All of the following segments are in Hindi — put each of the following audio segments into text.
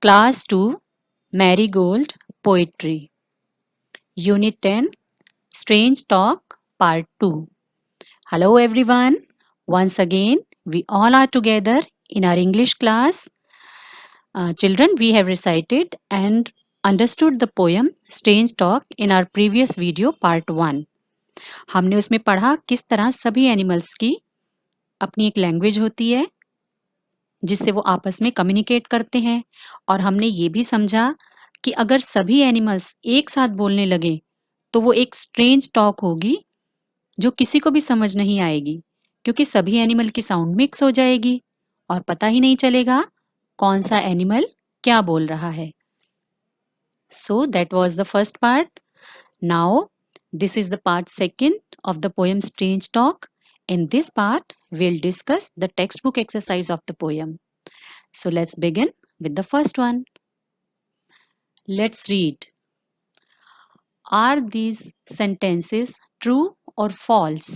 Class 2 Marigold Poetry Unit 10 Strange Talk Part 2. Hello everyone. Once again we all are together in our English class. Children, we have recited and understood the poem Strange Talk in our previous video part 1. हमने उसमें पढ़ा किस तरह सभी एनिमल्स की अपनी एक लैंग्वेज होती है जिससे वो आपस में कम्युनिकेट करते हैं, और हमने ये भी समझा कि अगर सभी एनिमल्स एक साथ बोलने लगे तो वो एक स्ट्रेंज टॉक होगी जो किसी को भी समझ नहीं आएगी, क्योंकि सभी एनिमल की साउंड मिक्स हो जाएगी और पता ही नहीं चलेगा कौन सा एनिमल क्या बोल रहा है. So that was the first part. Now this is the part second of the poem Strange Talk. In this part, we'll discuss the textbook exercise of the poem. So let's begin with the first one. Let's read. Are these sentences true or false?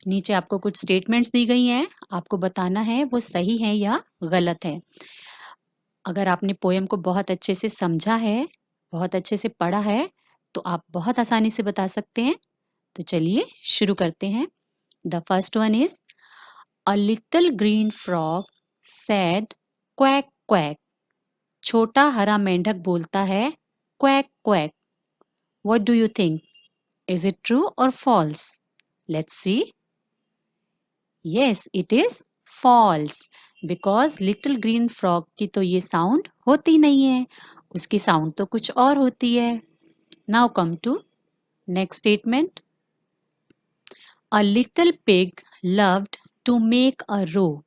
नीचे आपको कुछ स्टेटमेंट्स दी गई हैं, आपको बताना है वो सही है या गलत है. अगर आपने पोएम को बहुत अच्छे से समझा है, बहुत अच्छे से पढ़ा है, तो आप बहुत आसानी से बता सकते हैं. तो चलिए शुरू करते हैं. The first one is a little green frog sad quack quack. छोटा हरा मेंढक बोलता है quack quack. What do you think? Is it true or false? Let's see. Yes, it is false because little green frog की तो ये साउंड होती नहीं है, उसकी साउंड तो कुछ और होती है. Now come to next statement. A little pig loved to make a row.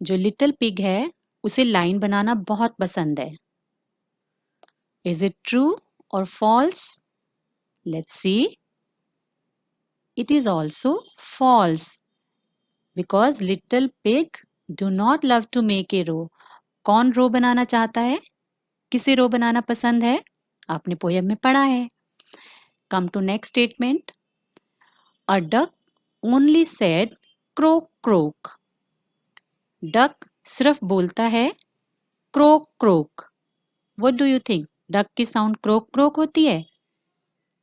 जो लिटिल पिग है उसे लाइन बनाना बहुत पसंद है. Is it true or false? Let's see. It is also false because little pig do not love to make a row. कौन रो बनाना चाहता है? किसे रो बनाना पसंद है? आपने पोयम में पढ़ा है. Come to next statement. A duck only said croak croak. Duck सिर्फ बोलता है croak croak. What do you think? Duck की साउंड croak croak होती है?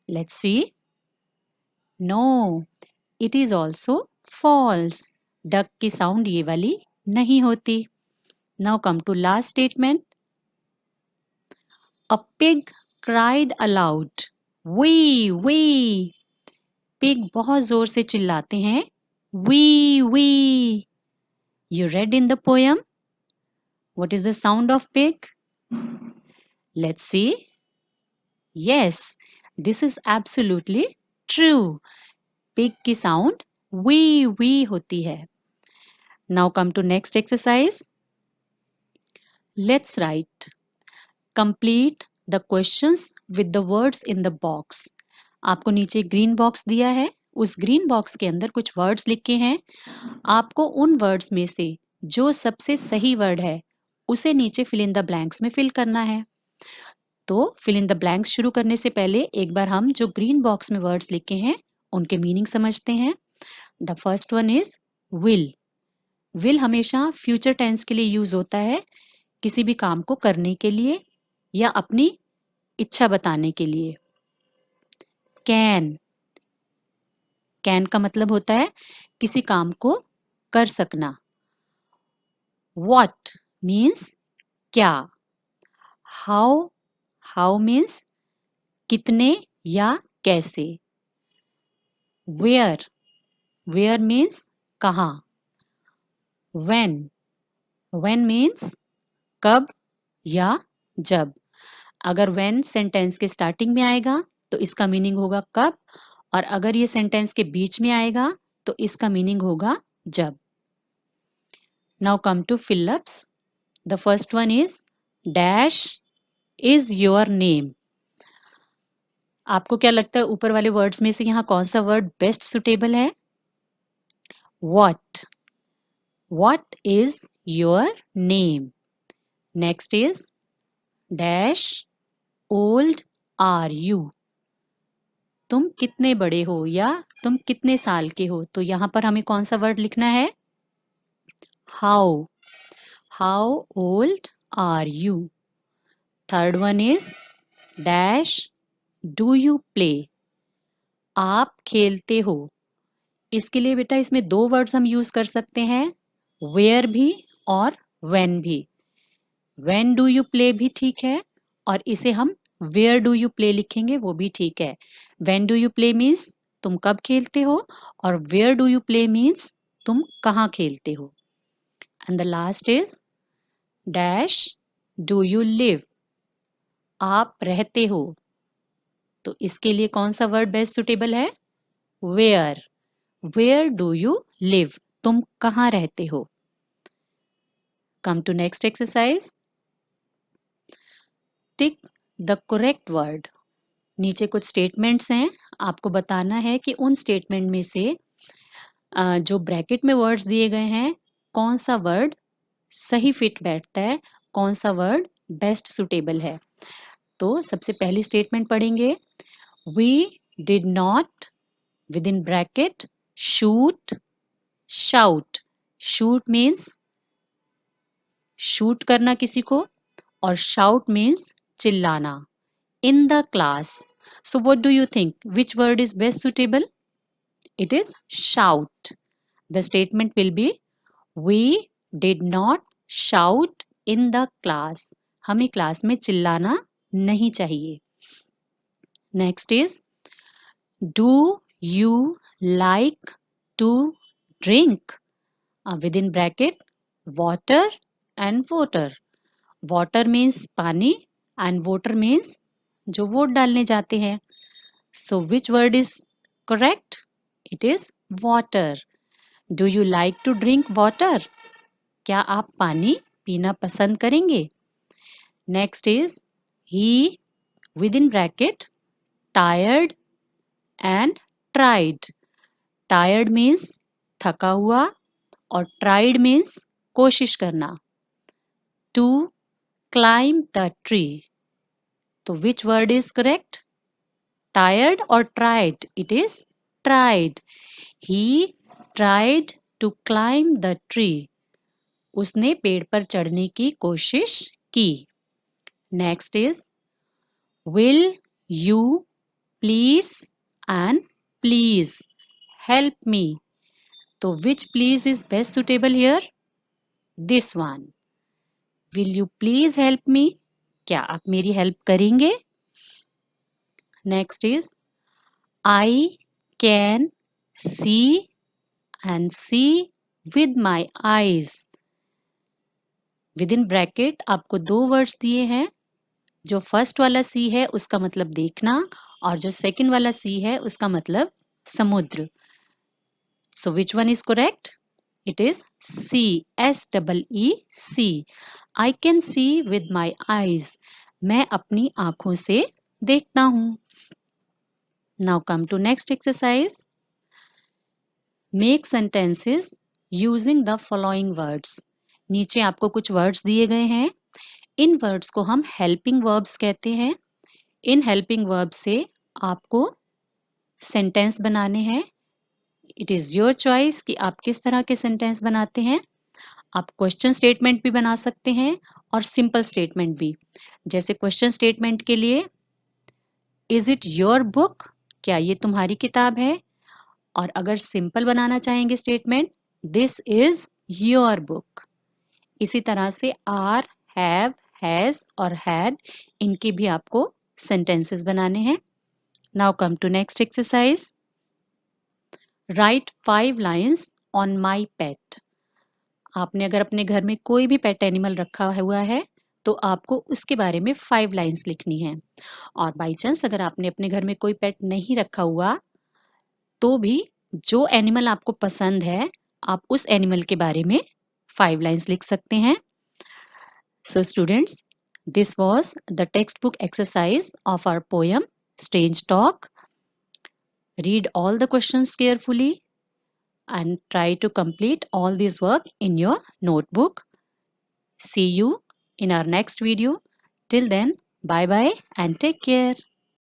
Let's see. No, it is also false. Duck की साउंड ये वाली नहीं होती. Now come to last statement. A pig cried aloud. Wee wee. Pig बहुत जोर से चिल्लाते हैं. Wee wee. You read in the poem? What is the sound of pig? Let's see. Yes, this is absolutely true. Pig की sound wee wee होती है. Now come to next exercise. Let's write. Complete the questions with the words in the box. आपको नीचे ग्रीन बॉक्स दिया है, उस ग्रीन बॉक्स के अंदर कुछ वर्ड्स लिखे हैं. आपको उन वर्ड्स में से जो सबसे सही वर्ड है उसे नीचे फिल इन द ब्लैंक्स में फिल करना है. तो फिल इन द ब्लैंक्स शुरू करने से पहले एक बार हम जो ग्रीन बॉक्स में वर्ड्स लिखे हैं उनके मीनिंग समझते हैं. The first one is will. Will हमेशा फ्यूचर टेंस के लिए यूज होता है, किसी भी काम को करने के लिए या अपनी इच्छा बताने के लिए. कैन. कैन का मतलब होता है किसी काम को कर सकना. व्हाट मीन्स क्या. हाउ. हाउ मीन्स कितने या कैसे. वेयर. वेयर मीन्स कहाँ. व्हेन. व्हेन मीन्स कब या जब. अगर व्हेन सेंटेंस के स्टार्टिंग में आएगा तो इसका मीनिंग होगा कब, और अगर ये सेंटेंस के बीच में आएगा तो इसका मीनिंग होगा जब. Now come to fill ups. The first one is dash is your name. आपको क्या लगता है ऊपर वाले वर्ड्स में से यहाँ कौन सा वर्ड बेस्ट सुटेबल है? What. What is your name? Next is dash old are you. तुम कितने बड़े हो या तुम कितने साल के हो. तो यहाँ पर हमें कौन सा वर्ड लिखना है? How. How old are you? Third one is dash do you play? आप खेलते हो। इसके लिए बेटा इसमें दो वर्ड्स हम यूज कर सकते हैं, वेयर भी और व्हेन भी। व्हेन डू यू प्ले भी ठीक है और इसे हम वेयर डू यू प्ले लिखेंगे वो भी ठीक है। When do you play means तुम कब खेलते हो और where do you play means तुम कहाँ खेलते हो। And the last is dash do you live? आप रहते हो। तो इसके लिए कौन सा वर्ड बेस्ट सुटेबल है? Where. Where do you live? तुम कहाँ रहते हो। Come to next exercise. Tick the correct word. नीचे कुछ स्टेटमेंट्स हैं, आपको बताना है कि उन स्टेटमेंट में से जो ब्रैकेट में वर्ड्स दिए गए हैं कौन सा वर्ड सही फिट बैठता है, कौन सा वर्ड बेस्ट सुटेबल है। तो सबसे पहली स्टेटमेंट पढ़ेंगे, we did not with in bracket shoot shout. Shoot means shoot करना किसी को और शाउट मीन्स चिल्लाना। In the class. So what do you think? Which word is best suitable? It is shout. The statement will be, we did not shout in the class. हमें क्लास में चिल्लाना नहीं चाहिए। Next is, do you like to drink? Within bracket, water and water. Water means पानी and water means जो वोट डालने जाते हैं। So which word is correct? It is water. Do you like to drink water? क्या आप पानी पीना पसंद करेंगे? Next is, he within bracket tired and tried. Tired means थका हुआ और tried means कोशिश करना। To climb the tree. तो which word is correct? Tired or tried? It is tried. He tried to climb the tree. उसने पेड़ पर चढ़ने की कोशिश की। Next is, will you please and please help me? तो which please is best suitable here? This one. Will you please help me? क्या आप मेरी हेल्प करेंगे? Next is, I can see and see with my eyes. Within bracket आपको दो वर्ड्स दिए हैं, जो फर्स्ट वाला सी है उसका मतलब देखना और जो सेकंड वाला सी है उसका मतलब समुद्र। So which one is correct? It is C. S-E-E-C. I can see with my eyes. मैं अपनी आंखों से देखता हूँ। Now come to next exercise. Make sentences using the following words. नीचे आपको कुछ वर्ड्स दिए गए हैं, इन वर्ड्स को हम हेल्पिंग वर्ब्स कहते हैं। इन हेल्पिंग वर्ब से आपको सेंटेंस बनाने हैं। इट इज़ योर चॉइस कि आप किस तरह के सेंटेंस बनाते हैं। आप क्वेश्चन स्टेटमेंट भी बना सकते हैं और सिंपल स्टेटमेंट भी। जैसे क्वेश्चन स्टेटमेंट के लिए, इज इट योर बुक? क्या ये तुम्हारी किताब है? और अगर सिंपल बनाना चाहेंगे statement, this is your book. इसी तरह से आर, हैव, हैज और हैड, इनके भी आपको सेंटेंसेस बनाने हैं। Now come to next exercise. Write 5 lines on my pet. आपने अगर अपने घर में कोई भी पेट एनिमल रखा हुआ है तो आपको उसके बारे में 5 लाइन्स लिखनी है। और बाई चांस अगर आपने अपने घर में कोई पेट नहीं रखा हुआ तो भी जो एनिमल आपको पसंद है आप उस एनिमल के बारे में 5 लाइन्स लिख सकते हैं। So students, this was the textbook exercise of our poem Strange Talk. Read all the questions carefully and try to complete all this work in your notebook. See you in our next video. Till then, bye bye and take care.